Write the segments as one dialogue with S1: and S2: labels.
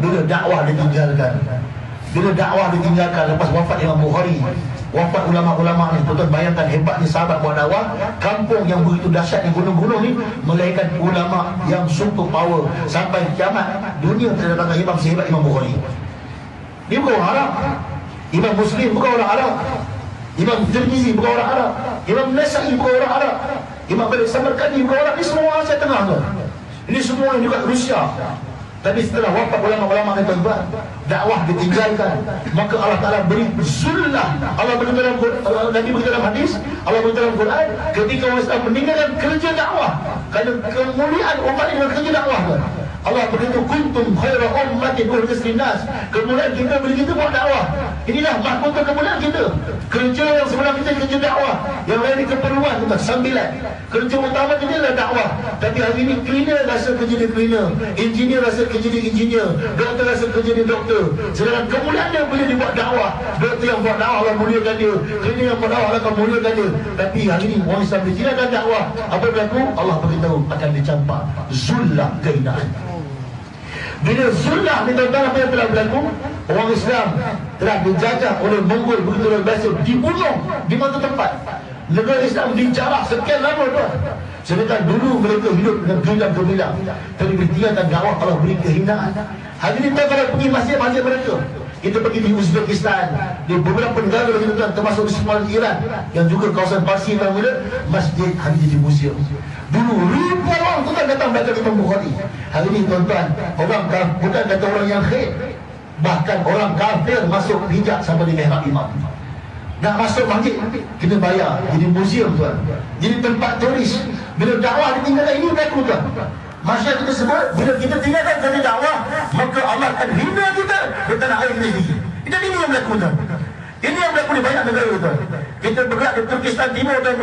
S1: bila dakwah ditinggalkan. Bila dakwah ditinggalkan lepas wafat Imam Bukhari, wafat ulama-ulama ni, tuan-tuan bayangkan hebatnya sahabat buat dakwah. Kampung yang begitu dahsyat di gunung-gunung ni melahirkan ulama yang super power. Sampai kiamat dunia tidak datang imam sehebat Imam Bukhari. Dia bukan orang Arab. Imam Muslim bukan orang Arab. Imam Tirmizi bukan orang Arab. Imam Nasa'i bukan orang Arab. Imam Malik Samarkandi bukan orang. Ini semua Asia Tengah tuan. Ini semua yang juga Rusia. Tapi setelah wafat ulama-ulama ni tuan-tuan, dakwah ditinggalkan, maka Allah Ta'ala beri zullah. Allah berkata dalam Nabi berkata dalam hadis, Allah berkata dalam Quran, ketika orang Islam meninggalkan kerja dakwah, kerana kemuliaan umat ini dengan kerja dakwah tuan. Allah berkata kuntum khaira ummatin ukhrijat linnas. Kemuliaan kita bila kita buat dakwah. Inilah mahkota kemuliaan kita. Kerja yang sebenar kita kerja dakwah. Yang lain ni keperluan tuan, sambilan. Kerja utama kita adalah dakwah. Tapi hari ini cleaner rasa kerja dia cleaner, engineer rasa kerja dia engineer, doktor rasa kerja dia doktor. Sedangkan kemuliaan dia boleh dibuat dakwah. Doktor yang buat dakwah Allah muliakan dia, cleaner yang buat dakwah Allah akan muliakan dia. Tapi hari ini orang Islam ditinggalkan dakwah, apa berlaku? Allah beritahu akan dicampak zullah kehinaan. Bila zullah ni tuan-tuan, apa yang telah berlaku? Orang Islam telah dijajah oleh Mongol begitu luar biasa, dibunuh di mana tempat. Negara Islam dijarah sekian lama tuan. Sedangkan dulu mereka hidup dengan gemilang-gemilang. Tapi ditinggalkan dakwah, Allah beri kehinaan. Hari ini tuan kalau pergi masjid-masjid mereka, kita pergi di Uzbekistan, di beberapa negara lagi tuan, termasuk di Somalia, Iran, yang juga kawasan Parsi dan bila masjid hari jadi museum. Dulu ribuan orang tuan datang belajar Imam Bukhari. Hari ini tuan-tuan, orang bukan kata orang yang khair, bahkan orang kafir masuk hijab sampai di mihrab imam. Nak masuk masjid kita bayar, jadi museum tuan, jadi tempat turis. Bila dakwah ditinggalkan, ini berlaku tuan. Masyarakat kita sebut, bila kita tinggalkan kerja dakwah, maka Allah akan hina kita di tanah air kita sendiri. Ini yang berlaku tuan. Ini yang berlaku di banyak negara tuan. Kita bergerak di Turkistan Timur tuan,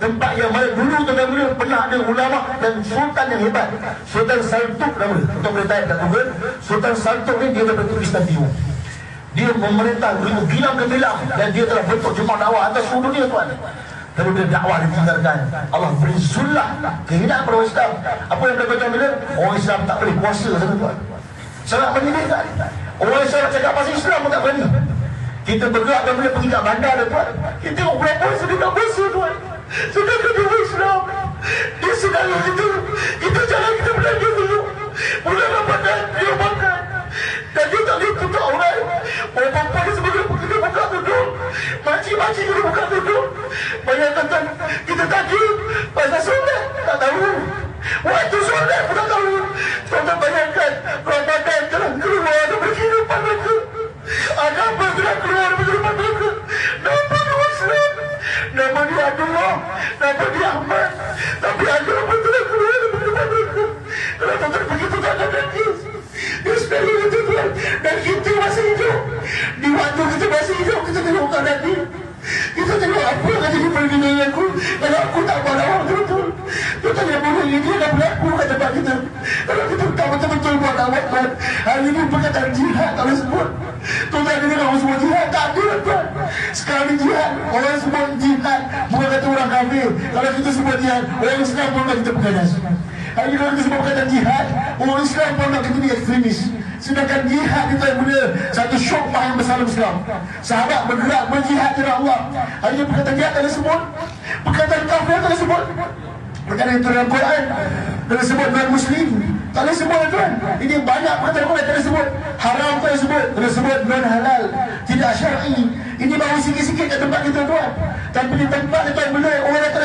S1: tempat yang mana dulu tuan, pernah ada ulama dan sultan yang hebat. Sultan Saltuk nama dia, untuk boleh tanya kat Google. Sultan Saltuk ni dia daripada Turkistan Timur. Dia memerintah begitu gilang-gemilang dan dia telah bentuk jemaah dakwah atas seluruh dunia tuan. Tapi bila dakwah ditinggalkan, Allah beri zullah kehinaan pada orang Islam. Apa yang berlaku tuan bila? Orang Islam tak boleh puasa sana tuan. Sangat menyedihkan. Orang Islam cakap pasal Islam pun tak berani. Kita bergerak dan boleh pergi kat bandar tuan. Kita tengok berapa sedih tak puasa tuan. Sedangkan dia orang Islam, dia sedang kita. Kita jalan, kita belanja dulu. Bulan Ramadan dia makan. Dan dia tak boleh tutup orang. Orang perempuan dia sebagai kita buka tutup. Makcik-makcik kita buka tutup. Bayangkan tuan, kita tadi pasal sunat tak tahu. Waktu sunat pun tak tahu. Tuan-tuan bayangkan, Ramadan telah keluar dari kehidupan mereka. Agama telah keluar dari kehidupan mereka. Nama dia Islam, nama dia Abdullah, nama dia Ahmad. Tapi agama telah keluar dari kehidupan mereka. Kalau tuan-tuan begitu tak ada nangis. Dia sekali itu tuan. Dan kita masih hidup. Di waktu kita masih hidup, kita tengok keadaan ni. Kita tengok apa yang jadi pada diri aku. Kalau aku tak marah betul-betul. Tuan-tuan yang boleh ini dah berlaku kat tempat kita. Kalau kita tak betul-betul buat dakwah tuan. Hari ini perkataan jihad tak boleh sebut. Tuan-tuan ini orang semua jihad tak ada tuan. Sekarang ni jihad, orang sebut jihad bukan kata orang kafir. Kalau kita sebut jihad, orang Islam pun nak kita berganas. Hari ini kalau kita sebut perkataan jihad, orang Islam pun nak kita ni ekstremis. Sedangkan jihad itu yang mulia, satu syukmah yang besar Islam. Sahabat bergerak berjihad kepada Allah. Hari ini perkataan jihad tak ada sebut. Perkataan kafir tak ada sebut. Perkataan itu dalam Quran tak ada sebut non-Muslim, tak ada sebut tuan. Ini banyak perkataan Quran tak ada sebut. Haram tak ada sebut, tak ada sebut non-halal, tidak syar'i. Ini baru sikit-sikit kat tempat kita tuan. Tapi di tempat tuan, bila orang kata